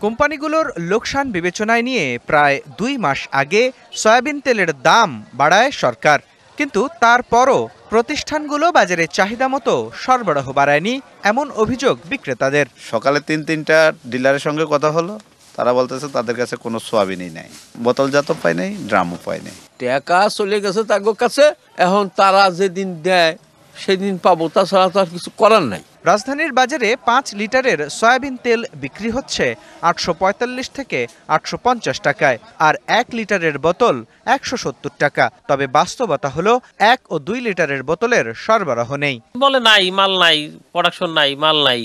কোম্পানিগুলোর লোকসান বিবেচনায় নিয়ে প্রায় ২ মাস আগে সয়াবিন তেলের দাম বাড়ায় সরকার, কিন্তু তারপরও প্রতিষ্ঠানগুলো বাজারে চাহিদা মতো সরবরাহ বাড়ায়নি এমন অভিযোগ বিক্রেতাদের। সকালে তিনটা ডিলারের সঙ্গে কথা হলো, তারা বলতেছে তাদের কাছে কোনো সোয়াবিনই নাই, বোতলজাত পায় নাই, ড্রামও পায় নাই। টাকা চলে গেছে তাদের কাছে, এখন তারা যেদিন দেয় সেদিন পাবো, তাছাড়া তো আর কিছু করার নাই। রাজধানীর বাজারে ৫ লিটারের সয়াবিন তেল বিক্রি হচ্ছে ৮৪৫ থেকে ৮৫০ টাকায়, আর ১ লিটারের বোতল ১৭০ টাকা। তবে বাস্তবতা হলো ১ ও ২ লিটারের বোতলের সরবরাহ নেই। বলে নাই, মাল নাই, প্রোডাকশন নাই, মাল নাই,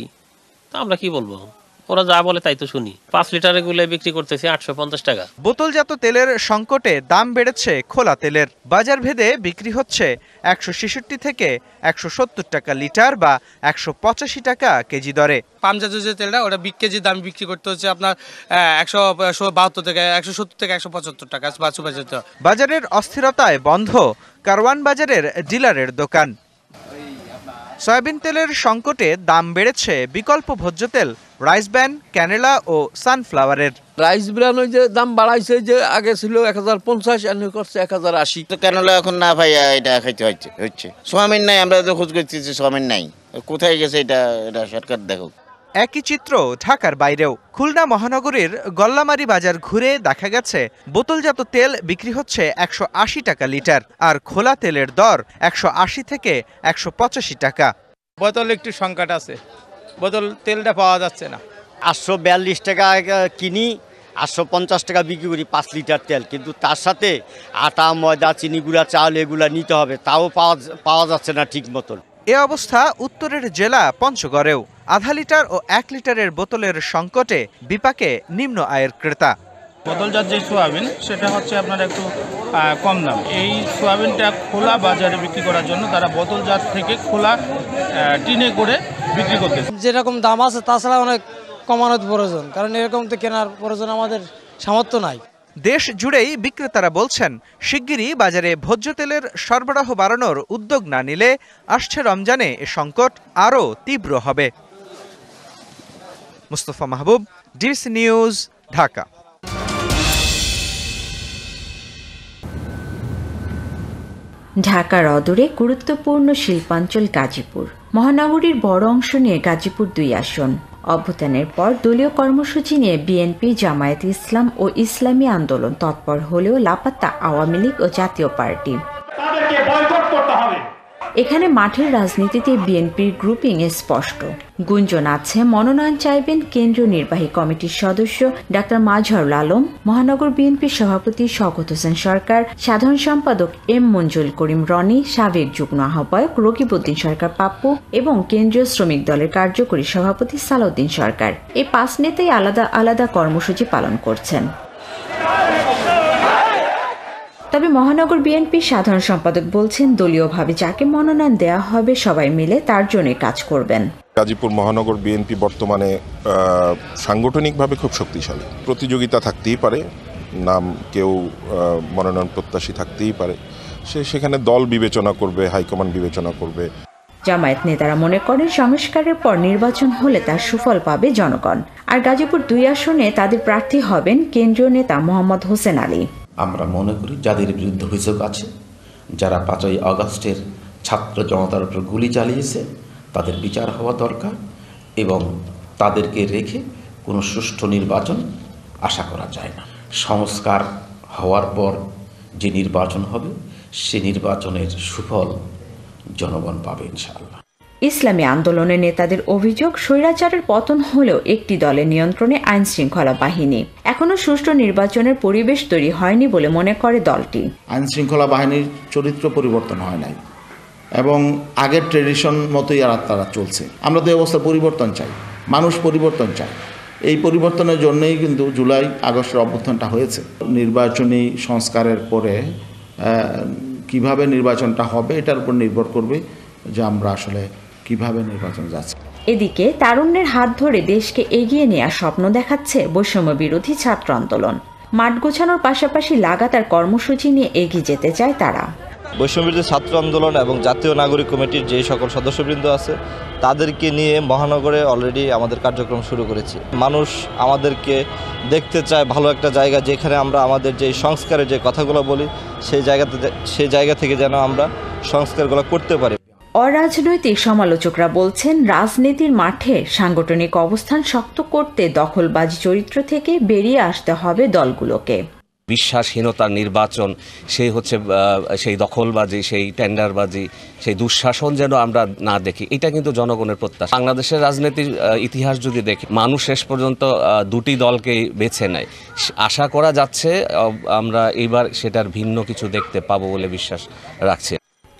তা আমরা কি বলবো? ওরা যা বলে তাই তো শুনি। ৫ লিটারে গুলো বিক্রি করতেছে ৮৫০ টাকা। বোতলজাত তেলের সংকটে দাম বেড়েছে খোলা তেলের। বাজার ভেদে বিক্রি হচ্ছে ১৬৬ থেকে ১৭০ টাকা লিটার বা ১৮৫ টাকা কেজি দরে। পামজাত যে তেলটা ওটা কেজি দাম বিক্রি করতে হচ্ছে আপনার ১৭২ থেকে ১৭০ থেকে ১৭৫ টাকা। বাজারের অস্থিরতায় বন্ধ কারওয়ান বাজারের ডিলারের দোকান। সয়াবিন তেলের সংকটে দাম বেড়েছে বিকল্প ভোজ্য তেল রাইস ব্র্যান, ক্যানেলা ও সানফ্লাওয়ারের। রাইস ব্র্যান ওই যে দাম বাড়াইছে, যে আগে ছিল ১০৫০, এখন করছে ১০৮০। ক্যানেলা এখন না ভাই, এটা খাইতে হচ্ছে। সোয়াবিন নাই, আমরা তো খোঁজ করতেছি, সোয়াবিন নাই, কোথায় গেছে এটা সরকার দেখো। একই চিত্র ঢাকার বাইরেও। খুলনা মহানগরীর গল্লামারী বাজার ঘুরে দেখা গেছে বোতলজাত তেল বিক্রি হচ্ছে ১৮০ টাকা লিটার, আর খোলা তেলের দর ১৮০ থেকে ১৮৫ টাকা। বোতল একটু সংকট আছে, বোতল তেলটা পাওয়া যাচ্ছে না। ৮৪২ টাকা কিনি, ৮৫০ টাকা বিক্রি করি ৫ লিটার তেল, কিন্তু তার সাথে আটা, ময়দা, চিনি গুঁড়া, চাল এগুলা নিতে হবে, তাও পাওয়া যাচ্ছে না ঠিক মতন। এ অবস্থা উত্তরের জেলা পঞ্চগড়েও। আধা লিটার ও ১ লিটারের বোতলের সংকটে বিপাকে নিম্ন আয়ের ক্রেতা। বোতলজাত যে সোয়াবিন সেটা হচ্ছে আপনার একটু কম দাম। এই সোয়াবিনটা খোলা বাজারে বিক্রি করার জন্য তারা বোতলজাত থেকে খোলা টিনে করে বিক্রি করতেছে। যেরকম দাম আছে তাছাড়া অনেক কমানোর প্রয়োজন, কারণ এরকম তো কেনার প্রয়োজন আমাদের সামর্থ্য নাই। দেশ জুড়েই বিক্রেতারা বলছেন শিগগিরই বাজারে ভোজ্য তেলের সরবরাহ বাড়ানোর উদ্যোগ না নিলে আসছে রমজানে এ সংকট আরও তীব্র হবে। মুস্তফা মাহবুব, ডিবিসি নিউজ, ঢাকা। ঢাকার অদূরে গুরুত্বপূর্ণ শিল্পাঞ্চল গাজীপুর। মহানগরীর বড় অংশ নিয়ে গাজীপুর ২ আসন। অভ্যুত্থানের পর দলীয় কর্মসূচি নিয়ে বিএনপি, জামায়াতে ইসলাম ও ইসলামী আন্দোলন তৎপর হলেও লাপাত্তা আওয়ামী লীগ ও জাতীয় পার্টি। এখানে মাঠের রাজনীতিতে বিএনপির গ্রুপিং স্পষ্ট। গুঞ্জন আছে মনোনয়ন চাইবেন কেন্দ্রীয় নির্বাহী কমিটির সদস্য ডাক্তার মাজহারুল আলম, মহানগর বিএনপির সভাপতি শওকত হোসেন সরকার, সাধারণ সম্পাদক এম মঞ্জুল করিম রনি, সাবেক যুগ্ম আহ্বায়ক রকিবউদ্দিন সরকার পাপ্পু এবং কেন্দ্রীয় শ্রমিক দলের কার্যকরী সভাপতি সালাউদ্দিন সরকার। এই ৫ নেতাই আলাদা আলাদা কর্মসূচি পালন করছেন। তবে মহানগর বিএনপির সাধারণ সম্পাদক বলছেন দলীয়ভাবে যাকে মনোনয়ন দেওয়া হবে সবাই মিলে তার জন্য কাজ করবেন। গাজীপুর মহানগর বিএনপি বর্তমানে সাংগঠনিকভাবে খুব শক্তিশালী। প্রতিযোগিতা থাকতেই পারে, নাম কেউ মনোনয়ন প্রত্যাশী থাকতেই পারে, সেখানে দল বিবেচনা করবে, হাইকমান্ড বিবেচনা করবে। জামায়াত নেতারা মনে করেন সংস্কারের পর নির্বাচন হলে তার সুফল পাবে জনগণ। আর গাজীপুর ২ আসনে তাদের প্রার্থী হবেন কেন্দ্রীয় নেতা মোহাম্মদ হোসেন আলী। আমরা মনে করি যাদের বিরুদ্ধে অভিযোগ আছে, যারা ৫ই আগস্টের ছাত্র জনতার উপর গুলি চালিয়েছে, তাদের বিচার হওয়া দরকার এবং তাদেরকে রেখে কোনো সুষ্ঠু নির্বাচন আশা করা যায় না। সংস্কার হওয়ার পর যে নির্বাচন হবে সে নির্বাচনের সুফল জনগণ পাবে ইনশাআল্লাহ। ইসলামী আন্দোলনের নেতাদের অভিযোগ স্বৈরাচারের পতন হলেও একটি দলের নিয়ন্ত্রণে আইন শৃঙ্খলা বাহিনী। এখনো সুষ্ঠু নির্বাচনের পরিবেশ তৈরি হয়নি বলে মনে করে দলটি। আইন শৃঙ্খলা বাহিনীর চরিত্র পরিবর্তন হয় নাই এবং আগের ট্রেডিশন মতোই তারা চলছে। আমরা তো এই অবস্থা পরিবর্তন চাই, মানুষ পরিবর্তন চায়। এই পরিবর্তনের জন্যই কিন্তু জুলাই আগস্টের অভ্যুত্থানটা হয়েছে। নির্বাচনী সংস্কারের পরে কিভাবে নির্বাচনটা হবে এটার উপর নির্ভর করবে যে আমরা আসলে কিভাবে নির্বাচন যাচ্ছে। এদিকে তারুণ্যের হাত ধরে দেশকে এগিয়ে নেওয়ার স্বপ্ন দেখাচ্ছে বৈষম্য বিরোধী ছাত্র আন্দোলন। মাঠ গোছানোর পাশাপাশি লাগাতার কর্মসূচি নিয়ে এগিয়ে যেতে চায় তারা। বৈষম্য বিরোধী ছাত্র আন্দোলন এবং জাতীয় নাগরিক কমিটির যে সকল সদস্যবৃন্দ আছে তাদেরকে নিয়ে মহানগরে অলরেডি আমাদের কার্যক্রম শুরু করেছি। মানুষ আমাদেরকে দেখতে চায় ভালো একটা জায়গা, যেখানে আমরা আমাদের যে সংস্কারের যে কথাগুলো বলি সেই জায়গা থেকে যেন আমরা সংস্কারগুলো করতে পারি। অরাজনৈতিক সমালোচকরা বলছেন, রাজনীতির মাঠে সাংগঠনিক অবস্থান শক্ত করতে দখলবাজি চরিত্র থেকে বেরিয়ে আসতে হবে দলগুলোকে। বিশ্বাসহীনতার নির্বাচন, সেই দখলবাজি, সেই টেন্ডারবাজি, সেই দুঃশাসন যেন আমরা না দেখি, এটা কিন্তু জনগণের প্রত্যাশা। বাংলাদেশের রাজনীতির ইতিহাস যদি দেখি, মানুষ শেষ পর্যন্ত দুটি দলকেই বেছে নেয়। আশা করা যাচ্ছে আমরা এবার সেটার ভিন্ন কিছু দেখতে পাবো বলে বিশ্বাস রাখছি।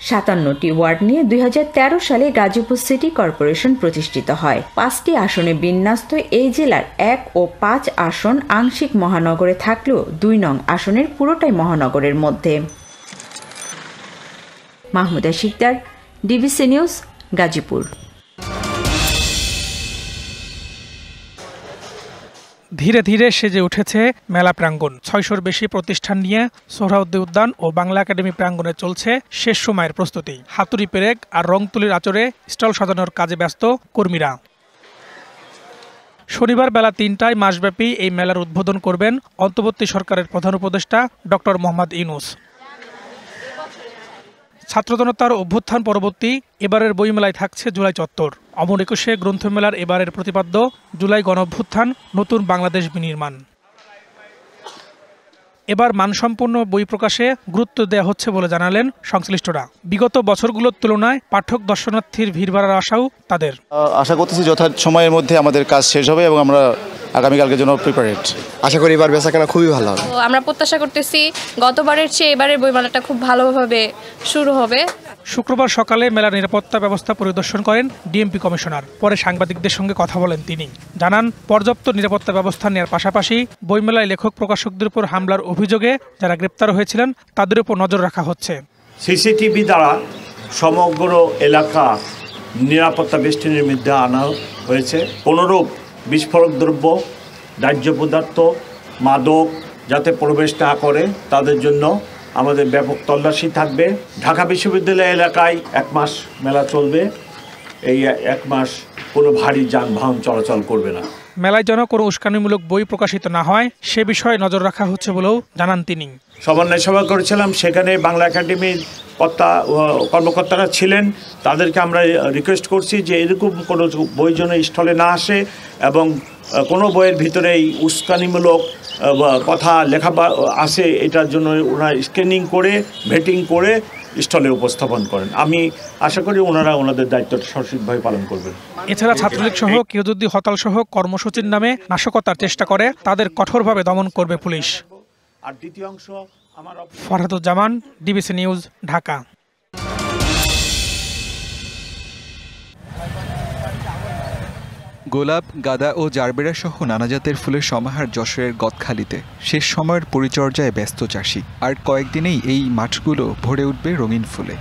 57টি ওয়ার্ড নিয়ে 2013 সালে গাজীপুর সিটি কর্পোরেশন প্রতিষ্ঠিত হয়। 5টি আসনে বিন্যস্ত এই জেলার 1 ও 5 আসন আংশিক মহানগরে থাকলেও 2 নং আসনের পুরোটাই মহানগরের মধ্যে। Mahmuda Sikder, DBC news, Gazipur. ধীরে ধীরে সেজে উঠেছে মেলা প্রাঙ্গণ। 600-র বেশি প্রতিষ্ঠান নিয়ে সোহরাওয়ার্দী উদ্যান ও বাংলা একাডেমি প্রাঙ্গণে চলছে শেষ সময়ের প্রস্তুতি। হাতুড়ি পেরেক আর রং তুলির আঁচড়ে স্টল সাজানোর কাজে ব্যস্ত কর্মীরা। শনিবার বেলা 3টায় মাসব্যাপী এই মেলার উদ্বোধন করবেন অন্তর্বর্তী সরকারের প্রধান উপদেষ্টা ডক্টর মোহাম্মদ ইউনূস। ছাত্রজনতার অভ্যুত্থান পরবর্তী এবারের বইমেলায় থাকছে জুলাই চত্বর। অমর একুশে গ্রন্থমেলার এবারের প্রতিপাদ্য জুলাই গণঅভ্যুত্থান, নতুন বাংলাদেশ বিনির্মাণ। এবার মানসম্পন্ন বই প্রকাশে গুরুত্ব দেওয়া হচ্ছে বলে জানালেন সংশ্লিষ্টরা। বিগত বছরগুলোর তুলনায় পাঠক দর্শনার্থীর ভিড় বাড়ার আশাও তাদের। আশা করতেছি যথা সময়ের মধ্যে আমাদের কাজ শেষ হবে এবং আমরা আগামীকালকের জন্য প্রিপারেড। আশা করি এবার বেচাকেনা খুবই ভালো হবে। আমরা প্রত্যাশা করতেছি গতবারের চেয়ে এবারের বইমেলাটা খুব ভালোভাবে শুরু হবে। শুক্রবার সকালে মেলার নিরাপত্তা ব্যবস্থা পরিদর্শন করেন ডিএমপি কমিশনার। পরে সাংবাদিকদের সঙ্গে কথা বলেন তিনি। জানান, পর্যাপ্ত নিরাপত্তা ব্যবস্থা নেওয়ার পাশাপাশি বইমেলায় লেখক প্রকাশকদের উপর হামলার অভিযোগে যারা গ্রেপ্তার হয়েছিলেন তাদের উপর নজর রাখা হচ্ছে। সিসিটিভি দ্বারা সমগ্র এলাকা নিরাপত্তা বেষ্টনীর মধ্যে আনা হয়েছে। কোনোরূপ বিস্ফোরক দ্রব্য, দাহ্য পদার্থ, মাদক যাতে প্রবেশ না করে তাদের জন্য আমাদের ব্যাপক তল্লাশি থাকবে। ঢাকা বিশ্ববিদ্যালয় এলাকায় 1 মাস মেলা চলবে। এই 1 মাস কোনো ভারী যানবাহন চলাচল করবে না। মেলায় যেন কোনো উস্কানিমূলক বই প্রকাশিত না হয় সে বিষয়ে নজর রাখা হচ্ছে বলেও জানান তিনি। সমন্বয় সভা করেছিলাম, সেখানে বাংলা একাডেমির কর্মকর্তারা ছিলেন। তাদেরকে আমরা রিকোয়েস্ট করছি যে এরকম কোনো বই যেন স্টলে না আসে এবং কোনো বইয়ের ভিতরে এই উস্কানিমূলক কথা লেখা আসে, এটার জন্য ওনারা স্ক্যানিং করে ভেটিং করে স্টলে উপস্থাপন করেন। আমি আশা করি ওনারা ওনাদের দায়িত্বটা সঠিকভাবে পালন করবেন। এছাড়া ছাত্রলীগ সহ কেউ যদি হরতাল সহ কর্মসূচির নামে নাশকতার চেষ্টা করে তাদের কঠোরভাবে দমন করবে পুলিশ। আর দ্বিতীয় অংশ আমার ফরহাদুজ্জামান, ডিবিসি নিউজ, ঢাকা। গোলাপ, গাঁদা ও জারবেরা সহ নানা জাতের ফুলের সমাহার যশোরের গদখালিতে। শেষ সময়ের পরিচর্যায় ব্যস্ত চাষি। আর কয়েকদিনেই এই মাঠগুলো ভরে উঠবে রঙিন ফুলে।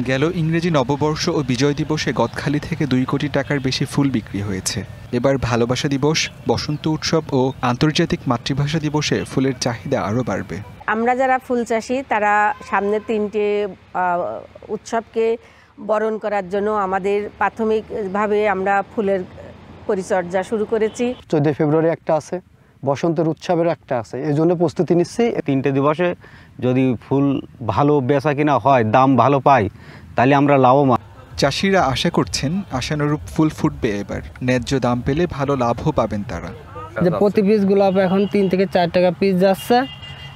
গেল ইংরেজি নববর্ষ ও বিজয় দিবসে গদখালি থেকে 2 কোটি টাকার বেশি ফুল বিক্রি হয়েছে। এবার ভালোবাসা দিবস, বসন্ত উৎসব ও আন্তর্জাতিক মাতৃভাষা দিবসে ফুলের চাহিদা আরও বাড়বে। আমরা যারা ফুল চাষি তারা সামনে 3টে উৎসবকে বরণ করার জন্য আমাদের প্রাথমিকভাবে আমরা ফুলের পরিচর্যা শুরু করেছি। 14 ফেব্রুয়ারি একটা আছে, বসন্তের উৎসবের একটা আছে, এই জন্য প্রস্তুতি নিচ্ছি। 3টে দিবসে যদি ফুল ভালো বেচা কিনা হয়, দাম ভালো পাই, তাহলে আমরা লাভবান। চাষিরা আশা করছেন আশানুরূপ ফুল ফুটবে এবার। ন্যায্য দাম পেলে ভালো লাভও পাবেন তারা। যে প্রতি পিস গোলাপ এখন 3 থেকে 4 টাকা পিস যাচ্ছে,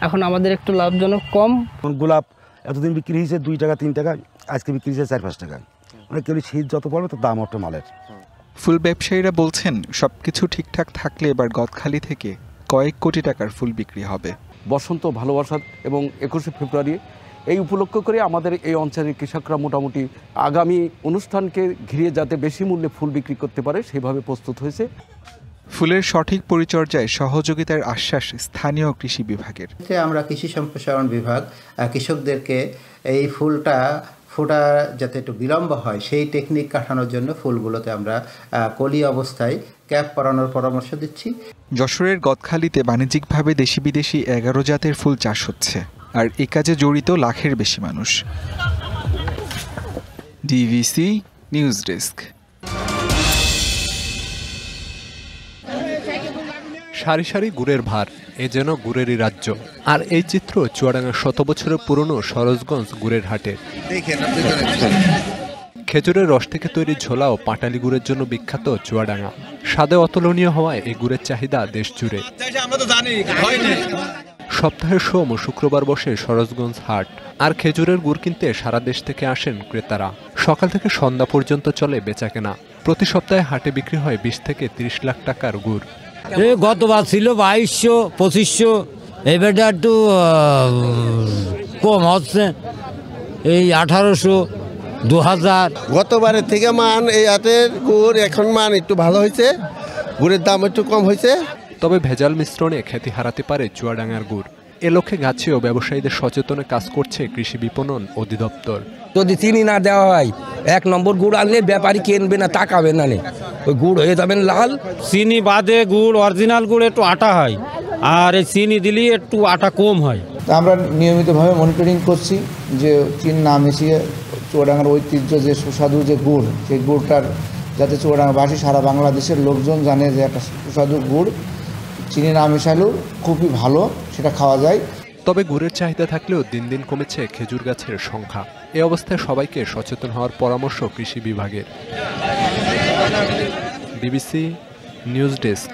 এখন আমাদের একটু লাভজনক কম। গোলাপ এতদিন বিক্রি হয়েছে 2 টাকা 3 টাকা, আজকে বিক্রি হয়েছে 4-5 টাকা। মানে কেউ শীত যত পড়বে তো দাম ওঠে মালের। ফুল ব্যবসায়ীরা বলছেন সবকিছু ঠিকঠাক থাকলে এবার গদখালি থেকে কয়েক কোটি টাকার ফুল বিক্রি হবে। বসন্ত ভালোবাসা এবং 21শে ফেব্রুয়ারি এই উপলক্ষ করে আমাদের এই অঞ্চলের কৃষকরা মোটামুটি আগামী অনুষ্ঠানকে ঘিরে যাতে বেশি মূল্যে ফুল বিক্রি করতে পারে সেভাবে প্রস্তুত হয়েছে। ফুলের সঠিক পরিচর্যায় সহযোগিতার আশ্বাস স্থানীয় কৃষি বিভাগের। আমরা কৃষি সম্প্রসারণ বিভাগ কৃষকদেরকে এই ফুলটা ফোটা যাতে একটু বিলম্ব হয় সেই টেকনিক কাটানোর জন্য ফুলগুলোতে আমরা কলি অবস্থায় ক্যাপ পরানোর পরামর্শ দিচ্ছি। যশোরের গদখালিতে বাণিজ্যিকভাবে দেশি বিদেশি 11 জাতের ফুল চাষ হচ্ছে, আর এ কাজে জড়িত লাখের বেশি মানুষ। DVC news desk. সারি সারি গুড়ের ভার, এ যেন গুড়েরই রাজ্য। আর এই চিত্র চুয়াডাঙ্গার 100 বছরের পুরনো সরোজগঞ্জ গুড়ের হাটের। খেজুরের রস থেকে তৈরি ঝোলা ও পাটালি গুড়ের জন্য বিখ্যাত চুয়াডাঙ্গা। স্বাদে অতুলনীয় হওয়ায় এই গুড়ের চাহিদা দেশ জুড়ে। সপ্তাহের সোম ও শুক্রবার বসে সরোজগঞ্জ হাট। আর খেজুরের গুড় কিনতে সারা দেশ থেকে আসেন ক্রেতারা। সকাল থেকে সন্ধ্যা পর্যন্ত চলে বেচাকেনা। প্রতি সপ্তাহে হাটে বিক্রি হয় 20 থেকে 30 লাখ টাকার গুড়। গতবার ছিল 2200-2500, এবারটা একটু কম হচ্ছে, এই 1800, 2000। গতবারের থেকে মান এই হাটের গুড় এখন মান একটু ভালো হয়েছে, গুড়ের দাম একটু কম হয়েছে। তবে ভেজাল মিশ্রণে খ্যাতি হারাতে পারে চুয়াডাঙ্গার গুড়। এ লক্ষ্যে গাছি ও ব্যবসায়ীদের সচেতনে কাজ করছে কৃষি বিপণন অধিদপ্তর। যদি চিনি না দেওয়া হয়, 1 নম্বর গুড় আনলে ব্যাপারী কিনবে না, তাকাবে না, ওই গুড় হয়ে যাবেন লাল। চিনি বাদে গুড়, অরিজিনাল গুড় একটু আটা হয়, আর এই চিনি দিলে একটু আটা কম হয়। আমরা নিয়মিতভাবে মনিটরিং করছি যে চিনি না মিশিয়ে চুয়াডাঙ্গার ঐতিহ্য যে সুস্বাদু যে গুড়, সেই গুড়টার যাতে চুয়াডাঙ্গাবাসী সারা বাংলাদেশের লোকজন জানে যে একটা সুস্বাদু গুড় চিনি না মেশালেও খুবই ভালো, সেটা খাওয়া যায়। তবে গুড়ের চাহিদা থাকলেও দিন দিন কমেছে খেজুর গাছের সংখ্যা। এ অবস্থায় সবাইকে সচেতন হওয়ার পরামর্শ কৃষি বিভাগের। DBC news desk.